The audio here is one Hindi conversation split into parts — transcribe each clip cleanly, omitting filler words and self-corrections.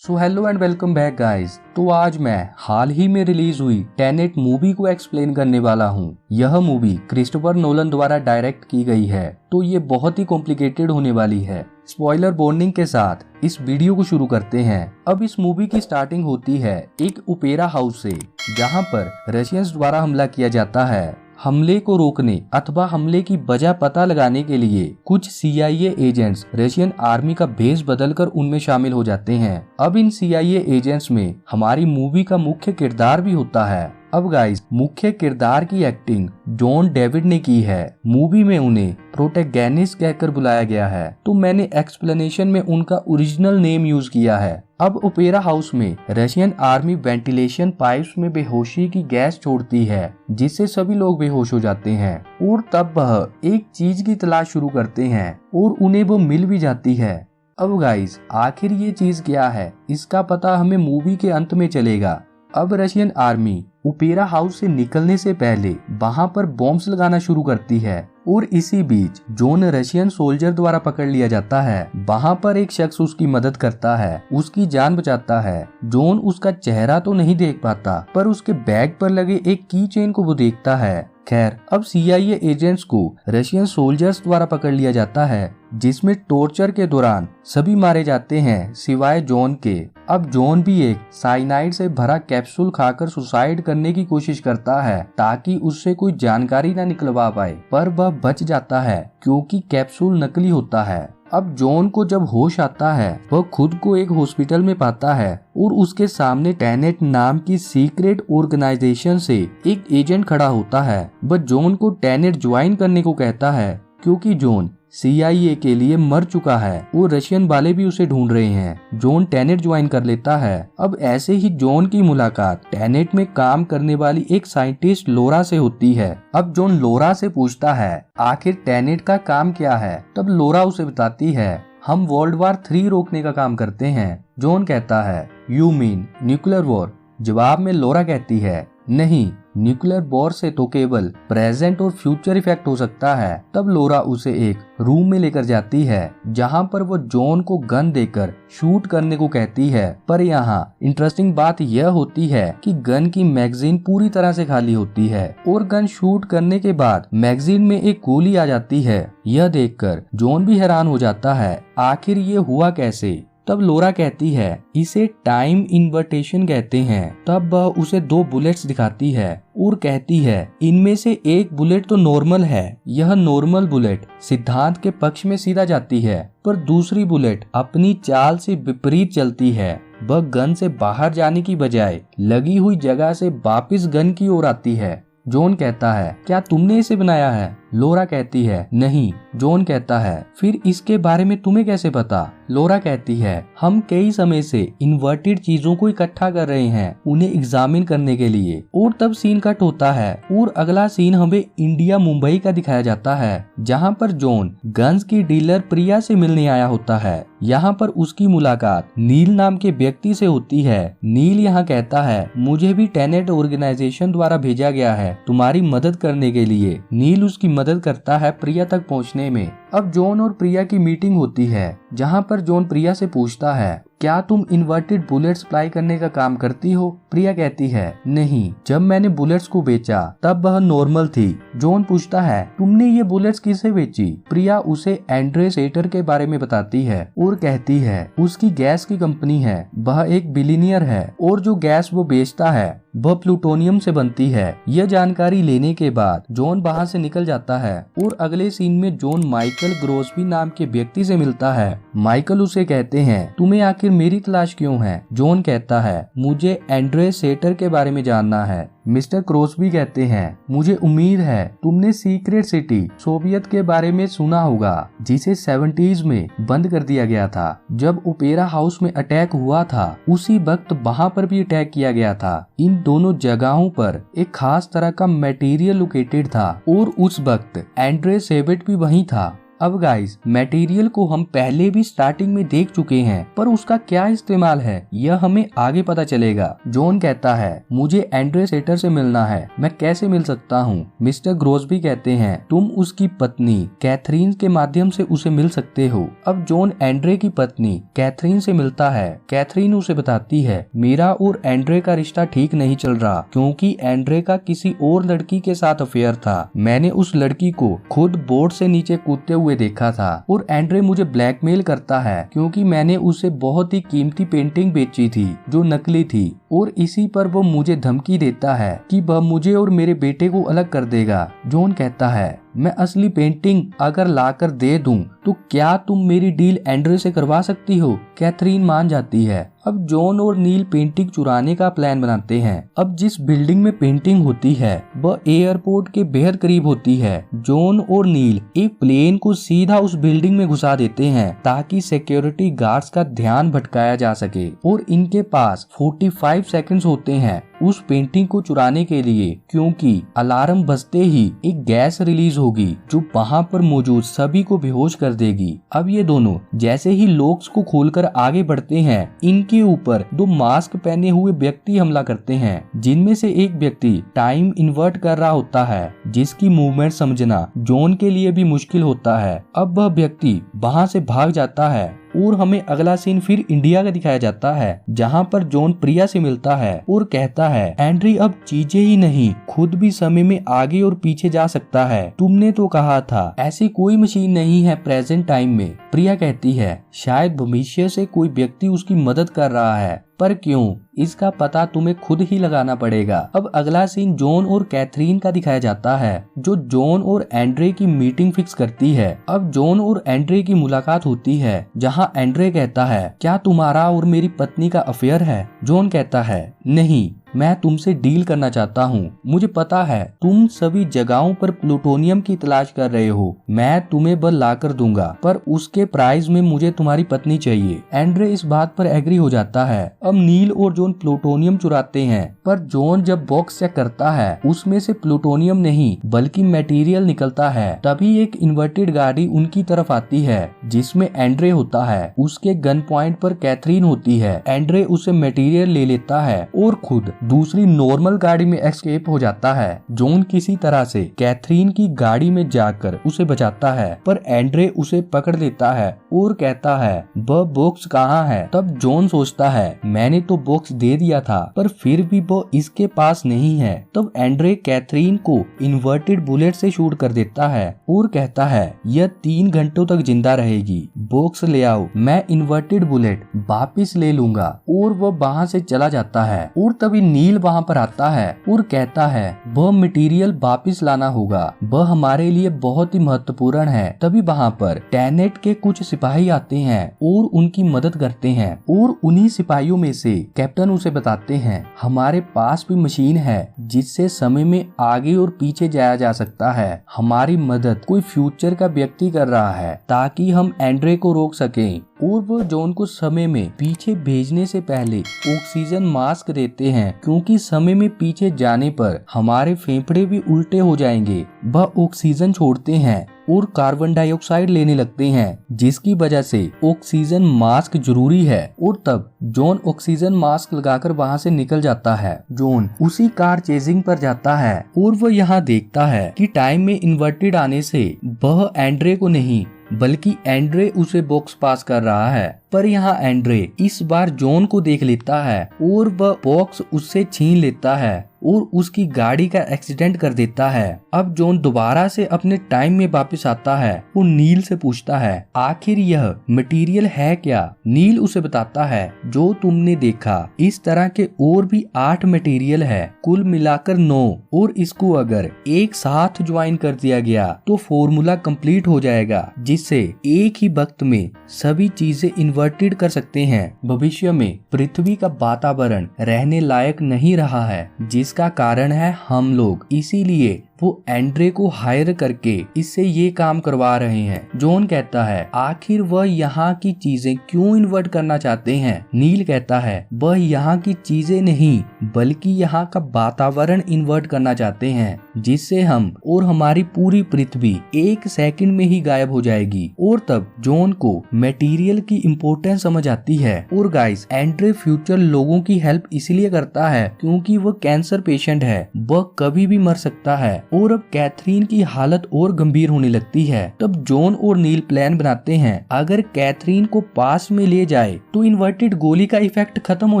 So hello and welcome back guys. तो आज मैं हाल ही में रिलीज हुई टेनेट मूवी को एक्सप्लेन करने वाला हूँ। यह मूवी क्रिस्टोफर नोलन द्वारा डायरेक्ट की गई है, तो ये बहुत ही कॉम्प्लिकेटेड होने वाली है। स्पॉइलर वार्निंग के साथ इस वीडियो को शुरू करते हैं। अब इस मूवी की स्टार्टिंग होती है एक ओपेरा हाउस से, जहाँ पर रशियंस द्वारा हमला किया जाता है। हमले को रोकने अथवा हमले की वजह पता लगाने के लिए कुछ CIA एजेंट्स रशियन आर्मी का भेष बदलकर उनमें शामिल हो जाते हैं। अब इन CIA एजेंट्स में हमारी मूवी का मुख्य किरदार भी होता है। अब गाइस, मुख्य किरदार की एक्टिंग जॉन डेविड ने की है। मूवी में उन्हें प्रोटैगनिस्ट कहकर बुलाया गया है, तो मैंने एक्सप्लेनेशन में उनका ओरिजिनल नेम यूज किया है। अब ओपेरा हाउस में रशियन आर्मी वेंटिलेशन पाइप्स में बेहोशी की गैस छोड़ती है, जिससे सभी लोग बेहोश हो जाते हैं और तब वह एक चीज की तलाश शुरू करते हैं और उन्हें वो मिल भी जाती है। अब गाइस, आखिर ये चीज क्या है, इसका पता हमें मूवी के अंत में चलेगा। अब रशियन आर्मी ओपेरा हाउस से निकलने से पहले वहां पर बॉम्ब्स लगाना शुरू करती है और इसी बीच जॉन रशियन सोल्जर द्वारा पकड़ लिया जाता है। वहां पर एक शख्स उसकी मदद करता है, उसकी जान बचाता है। जॉन उसका चेहरा तो नहीं देख पाता, पर उसके बैग पर लगे एक की चेन को वो देखता है। खैर, अब CIA एजेंट्स को रशियन सोल्जर्स द्वारा पकड़ लिया जाता है, जिसमें टॉर्चर के दौरान सभी मारे जाते हैं सिवाय जॉन के। अब जॉन भी एक साइनाइड से भरा कैप्सूल खाकर सुसाइड करने की कोशिश करता है, ताकि उससे कोई जानकारी न निकलवा पाए, पर वह बच जाता है क्योंकि कैप्सूल नकली होता है। अब जॉन को जब होश आता है, वह खुद को एक हॉस्पिटल में पाता है और उसके सामने टेनेट नाम की सीक्रेट ऑर्गेनाइजेशन से एक एजेंट खड़ा होता है। वह जॉन को टेनेट ज्वाइन करने को कहता है, क्योंकि जॉन CIA के लिए मर चुका है और रशियन वाले भी उसे ढूंढ रहे हैं। जॉन टेनेट ज्वाइन कर लेता है। अब ऐसे ही जॉन की मुलाकात टेनेट में काम करने वाली एक साइंटिस्ट लोरा से होती है। अब जॉन लोरा से पूछता है आखिर टेनेट का काम क्या है। तब लोरा उसे बताती है, हम वर्ल्ड वॉर 3 रोकने का काम करते हैं। जॉन कहता है, यू मीन न्यूक्लियर वॉर। जवाब में लोरा कहती है, नहीं, न्यूक्लियर वॉर से तो केवल प्रेजेंट और फ्यूचर इफेक्ट हो सकता है। तब लोरा उसे एक रूम में लेकर जाती है, जहां पर वो जॉन को गन देकर शूट करने को कहती है। पर यहाँ इंटरेस्टिंग बात यह होती है कि गन की मैगजीन पूरी तरह से खाली होती है और गन शूट करने के बाद मैगजीन में एक गोली आ जाती है। यह देखकर जॉन भी हैरान हो जाता है, आखिर ये हुआ कैसे। तब लोरा कहती है, इसे टाइम इन्वर्टेशन कहते हैं। तब वह उसे 2 बुलेट्स दिखाती है और कहती है, इनमें से एक बुलेट तो नॉर्मल है। यह नॉर्मल बुलेट सिद्धांत के पक्ष में सीधा जाती है, पर दूसरी बुलेट अपनी चाल से विपरीत चलती है। वह गन से बाहर जाने की बजाय लगी हुई जगह से वापस गन की ओर आती है। जॉन कहता है, क्या तुमने इसे बनाया है। लोरा कहती है, नहीं। जॉन कहता है, फिर इसके बारे में तुम्हें कैसे पता। लोरा कहती है, हम कई समय से इन्वर्टेड चीजों को इकट्ठा कर रहे हैं उन्हें एग्जामिन करने के लिए। और तब सीन कट होता है और अगला सीन हमें इंडिया मुंबई का दिखाया जाता है, जहां पर जॉन गन्स की डीलर प्रिया से मिलने आया होता है। यहाँ पर उसकी मुलाकात नील नाम के व्यक्ति से होती है। नील यहाँ कहता है, मुझे भी टेनेट ऑर्गेनाइजेशन द्वारा भेजा गया है तुम्हारी मदद करने के लिए। नील उसकी मदद करता है प्रिया तक पहुँचने में। अब जॉन और प्रिया की मीटिंग होती है, जहाँ पर जॉन प्रिया से पूछता है, क्या तुम इन्वर्टेड बुलेट सप्लाई करने का काम करती हो। प्रिया कहती है, नहीं, जब मैंने बुलेट्स को बेचा तब वह नॉर्मल थी। जॉन पूछता है, तुमने ये बुलेट्स किसे बेची। प्रिया उसे एंड्रे सेटर के बारे में बताती है और कहती है, उसकी गैस की कंपनी है, वह एक बिलियनियर है और जो गैस वो बेचता है वह प्लूटोनियम से बनती है। यह जानकारी लेने के बाद जॉन वहाँ से निकल जाता है और अगले सीन में जॉन माइकल ग्रोसबी नाम के व्यक्ति से मिलता है। माइकल उसे कहते हैं, तुम्हें आखिर मेरी तलाश क्यों है। जॉन कहता है, मुझे एंड्रे सेटर के बारे में जानना है। मिस्टर क्रोसबी कहते हैं, मुझे उम्मीद है तुमने सीक्रेट सिटी सोवियत के बारे में सुना होगा, जिसे 70s में बंद कर दिया गया था। जब ओपेरा हाउस में अटैक हुआ था, उसी वक्त वहाँ पर भी अटैक किया गया था। इन दोनों जगहों पर एक खास तरह का मटेरियल लोकेटेड था और उस वक्त एंड्रे सेवेट भी वहीं था। अब गाइस मटेरियल को हम पहले भी स्टार्टिंग में देख चुके हैं, पर उसका क्या इस्तेमाल है यह हमें आगे पता चलेगा। जॉन कहता है मुझे एंड्रे सेटर से मिलना है, मैं कैसे मिल सकता हूँ? मिस्टर ग्रोसबी कहते हैं तुम उसकी पत्नी कैथरीन के माध्यम से उसे मिल सकते हो। अब जॉन एंड्रे की पत्नी कैथरीन से मिलता है। कैथरीन उसे बताती है मेरा और एंड्रे का रिश्ता ठीक नहीं चल रहा, क्योंकि एंड्रे का किसी और लड़की के साथ अफेयर था। मैंने उस लड़की को खुद बोर्ड से नीचे कूदते हुए देखा था और एंड्रे मुझे ब्लैकमेल करता है क्योंकि मैंने उसे बहुत ही कीमती पेंटिंग बेची थी जो नकली थी, और इसी पर वो मुझे धमकी देता है कि वह मुझे और मेरे बेटे को अलग कर देगा। जॉन कहता है मैं असली पेंटिंग अगर लाकर दे दूं तो क्या तुम मेरी डील एंड्रे से करवा सकती हो? कैथरीन मान जाती है। अब जॉन और नील पेंटिंग चुराने का प्लान बनाते हैं। अब जिस बिल्डिंग में पेंटिंग होती है वह एयरपोर्ट के बेहद करीब होती है। जॉन और नील एक प्लेन को सीधा उस बिल्डिंग में घुसा देते हैं ताकि सिक्योरिटी गार्ड्स का ध्यान भटकाया जा सके, और इनके पास 45 सेकंड्स होते हैं उस पेंटिंग को चुराने के लिए, क्योंकि अलार्म बजते ही एक गैस रिलीज होगी जो वहां पर मौजूद सभी को बेहोश कर देगी। अब ये दोनों जैसे ही लॉक्स को खोलकर आगे बढ़ते हैं, इनके ऊपर दो मास्क पहने हुए व्यक्ति हमला करते हैं, जिनमें से एक व्यक्ति टाइम इन्वर्ट कर रहा होता है, जिसकी मूवमेंट समझना जॉन के लिए भी मुश्किल होता है। अब वह व्यक्ति वहां से भाग जाता है और हमें अगला सीन फिर इंडिया का दिखाया जाता है, जहां पर जॉन प्रिया से मिलता है और कहता है एंड्री अब चीजें ही नहीं खुद भी समय में आगे और पीछे जा सकता है। तुमने तो कहा था ऐसी कोई मशीन नहीं है प्रेजेंट टाइम में। प्रिया कहती है शायद भविष्य से कोई व्यक्ति उसकी मदद कर रहा है, पर क्यों इसका पता तुम्हें खुद ही लगाना पड़ेगा। अब अगला सीन जॉन और कैथरीन का दिखाया जाता है, जो जॉन और एंड्रे की मीटिंग फिक्स करती है। अब जॉन और एंड्रे की मुलाकात होती है, जहां एंड्रे कहता है क्या तुम्हारा और मेरी पत्नी का अफेयर है? जॉन कहता है नहीं, मैं तुमसे डील करना चाहता हूँ। मुझे पता है तुम सभी जगहों पर प्लूटोनियम की तलाश कर रहे हो, मैं तुम्हें बल ला कर दूंगा, पर उसके प्राइस में मुझे तुम्हारी पत्नी चाहिए। एंड्रे इस बात पर एग्री हो जाता है। अब नील और जॉन प्लूटोनियम चुराते हैं, पर जॉन जब बॉक्स चेक करता है उसमें से प्लूटोनियम नहीं बल्कि मटेरियल निकलता है। तभी एक इन्वर्टेड गाड़ी उनकी तरफ आती है जिसमें एंड्रे होता है। उसके गन पॉइंट पर कैथरीन होती है। एंड्रे उसे मटेरियल ले लेता है और खुद दूसरी नॉर्मल गाड़ी में एस्केप हो जाता है। जॉन किसी तरह से कैथरीन की गाड़ी में जाकर उसे बचाता है, पर एंड्रे उसे पकड़ लेता है और कहता है वह बॉक्स कहाँ है? तब जॉन सोचता है मैंने तो बॉक्स दे दिया था, पर फिर भी वो इसके पास नहीं है। तब एंड्रे कैथरीन को इन्वर्टेड बुलेट से शूट कर देता है और कहता है यह 3 घंटों तक जिंदा रहेगी, बॉक्स ले आओ, मैं इन्वर्टेड बुलेट वापिस ले लूंगा। और वह वहाँ से चला जाता है, और तभी नील वहाँ पर आता है और कहता है वह मटेरियल वापिस लाना होगा, वह हमारे लिए बहुत ही महत्वपूर्ण है। तभी वहाँ पर टेनेट के कुछ सिपाही आते हैं और उनकी मदद करते हैं, और उन्हीं सिपाहियों में से कैप्टन उसे बताते हैं हमारे पास भी मशीन है जिससे समय में आगे और पीछे जाया जा सकता है। हमारी मदद कोई फ्यूचर का व्यक्ति कर रहा है ताकि हम एंड्रे को रोक सकें, और वो जॉन को समय में पीछे भेजने से पहले ऑक्सीजन मास्क देते हैं, क्योंकि समय में पीछे जाने पर हमारे फेफड़े भी उल्टे हो जाएंगे। वह ऑक्सीजन छोड़ते हैं और कार्बन डाइऑक्साइड लेने लगते हैं, जिसकी वजह से ऑक्सीजन मास्क जरूरी है। और तब जॉन ऑक्सीजन मास्क लगाकर वहां से निकल जाता है। जॉन उसी कार चेजिंग पर जाता है और वह यहाँ देखता है कि टाइम में इन्वर्टेड आने से वह एंड्रे को नहीं बल्कि एंड्रे उसे बॉक्स पास कर रहा है। पर यहाँ एंड्रे इस बार जॉन को देख लेता है और वह बॉक्स उससे छीन लेता है और उसकी गाड़ी का एक्सीडेंट कर देता है। अब जॉन दोबारा से अपने टाइम में वापस आता है और नील से पूछता है आखिर यह मटेरियल है क्या? नील उसे बताता है जो तुमने देखा इस तरह के और भी 8 मटेरियल है, कुल मिलाकर 9, और इसको अगर एक साथ ज्वाइन कर दिया गया तो फॉर्मूला कंप्लीट हो जाएगा, जिससे एक ही वक्त में सभी चीजें इन्वर्टेड कर सकते हैं। भविष्य में पृथ्वी का वातावरण रहने लायक नहीं रहा है, जिसका कारण है हम लोग, इसीलिए वो एंड्रे को हायर करके इससे ये काम करवा रहे हैं। जॉन कहता है आखिर वह यहाँ की चीजें क्यों इन्वर्ट करना चाहते हैं। नील कहता है वह यहाँ की चीजें नहीं बल्कि यहाँ का वातावरण इन्वर्ट करना चाहते हैं, जिससे हम और हमारी पूरी पृथ्वी 1 सेकंड में ही गायब हो जाएगी। और तब जॉन को मटेरियल की इम्पोर्टेंस समझ आती है। और गाइस, एंड्रे फ्यूचर लोगों की हेल्प इसलिए करता है क्योंकि वह कैंसर पेशेंट है, वह कभी भी मर सकता है। और अब कैथरीन की हालत और गंभीर होने लगती है। तब जॉन और नील प्लान बनाते हैं अगर कैथरीन को पास में ले जाए तो इन्वर्टेड गोली का इफेक्ट खत्म हो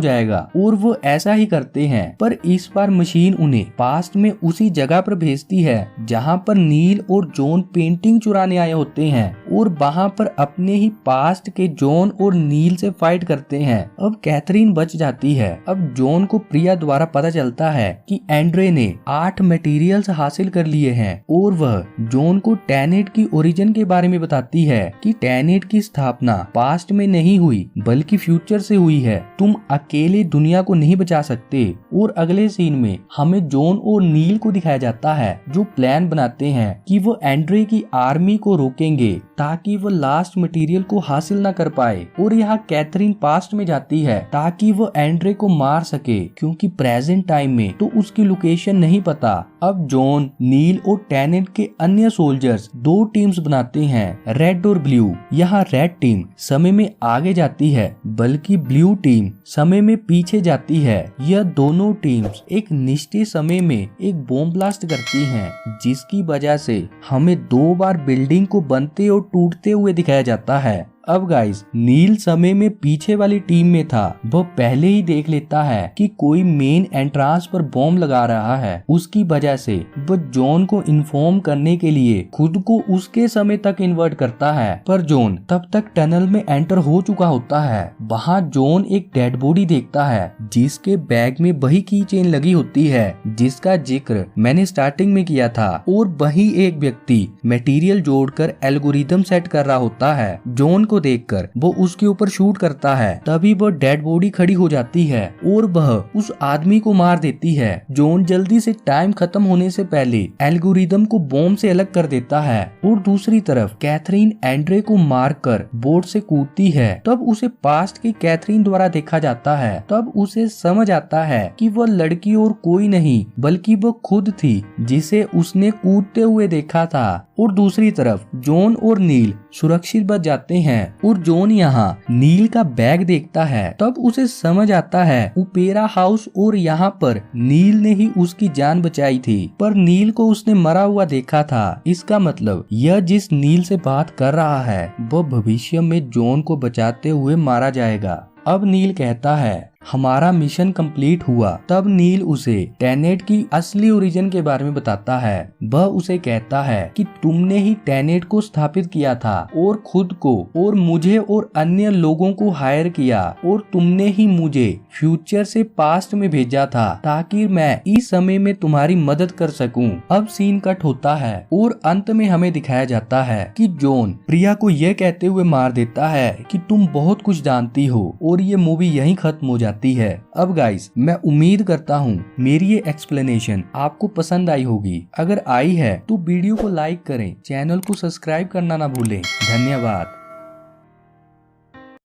जाएगा। और वो ऐसा ही करते हैं, पर इस बार मशीन उन्हें पास्ट में उसी जगह पर भेजती है जहाँ पर नील और जॉन पेंटिंग चुराने आए होते हैं और वहाँ पर अपने ही पास्ट के जॉन और नील से फाइट करते हैं। अब कैथरीन बच जाती है। अब जॉन को प्रिया द्वारा पता चलता है कि एंड्रे ने 8 मटेरियल्स हासिल कर लिए हैं और वह जॉन को टेनेट की ओरिजिन के बारे में बताती है कि टेनेट की स्थापना पास्ट में नहीं हुई बल्कि फ्यूचर से हुई है। तुम अकेले दुनिया को नहीं बचा सकते। और अगले सीन में हमें जॉन और नील को दिखाया जाता है जो प्लान बनाते हैं कि वो एंड्रे की आर्मी को रोकेंगे ताकि वो लास्ट मटेरियल को हासिल न कर पाए। और यहाँ कैथरीन पास्ट में जाती है ताकि वो एंड्रे को मार सके क्योंकि प्रेजेंट टाइम में तो उसकी लोकेशन नहीं पता। अब जॉन, नील और टेनेट के अन्य सोल्जर्स 2 टीम्स बनाते हैं, रेड और ब्लू। यहाँ रेड टीम समय में आगे जाती है बल्कि ब्लू टीम समय में पीछे जाती है। यह दोनों टीम्स एक निश्चित समय में एक बॉम्ब ब्लास्ट करती हैं, जिसकी वजह से हमें 2 बार बिल्डिंग को बनते और टूटते हुए दिखाया जाता है। अब गाइस, नील समय में पीछे वाली टीम में था। वह पहले ही देख लेता है कि कोई मेन एंट्रांस पर बॉम्ब लगा रहा है। उसकी वजह से वह जॉन को इन्फॉर्म करने के लिए खुद को उसके समय तक इन्वर्ट करता है, पर जॉन तब तक टनल में एंटर हो चुका होता है। वहाँ जॉन एक डेड बॉडी देखता है जिसके बैग में वही की चेन लगी होती है जिसका जिक्र मैंने स्टार्टिंग में किया था। और वही एक व्यक्ति मटेरियल जोड़कर एल्गोरिथम सेट कर रहा होता है। जॉन को देखकर वो उसके ऊपर शूट करता है। तभी वो डेड बॉडी खड़ी हो जाती है और वह उस आदमी को मार देती है। जॉन जल्दी से टाइम खत्म होने से पहले एल्गोरिथम को बॉम्ब से अलग कर देता है। और दूसरी तरफ कैथरीन एंड्रे को मारकर बोट से कूदती है। तब उसे पास्ट की कैथरीन द्वारा देखा जाता है। तब उसे समझ आता है कि वह लड़की और कोई नहीं बल्कि वो खुद थी जिसे उसने कूदते हुए देखा था। और दूसरी तरफ जॉन और नील सुरक्षित बच जाते हैं। और जॉन यहाँ नील का बैग देखता है। तब उसे समझ आता है ओपेरा हाउस और यहाँ पर नील ने ही उसकी जान बचाई थी, पर नील को उसने मरा हुआ देखा था। इसका मतलब यह जिस नील से बात कर रहा है वह भविष्य में जॉन को बचाते हुए मारा जाएगा। अब नील कहता है हमारा मिशन कंप्लीट हुआ। तब नील उसे टेनेट की असली ओरिजिन के बारे में बताता है। वह उसे कहता है कि तुमने ही टेनेट को स्थापित किया था और खुद को और मुझे और अन्य लोगों को हायर किया, और तुमने ही मुझे फ्यूचर से पास्ट में भेजा था ताकि मैं इस समय में तुम्हारी मदद कर सकूं। अब सीन कट होता है और अंत में हमें दिखाया जाता है कि जॉन प्रिया को यह कहते हुए मार देता है कि तुम बहुत कुछ जानती हो, और ये मूवी यहीं खत्म हो जाती है। अब गाइस, मैं उम्मीद करता हूँ मेरी ये एक्सप्लेनेशन आपको पसंद आई होगी। अगर आई है तो वीडियो को लाइक करें, चैनल को सब्सक्राइब करना ना भूलें। धन्यवाद।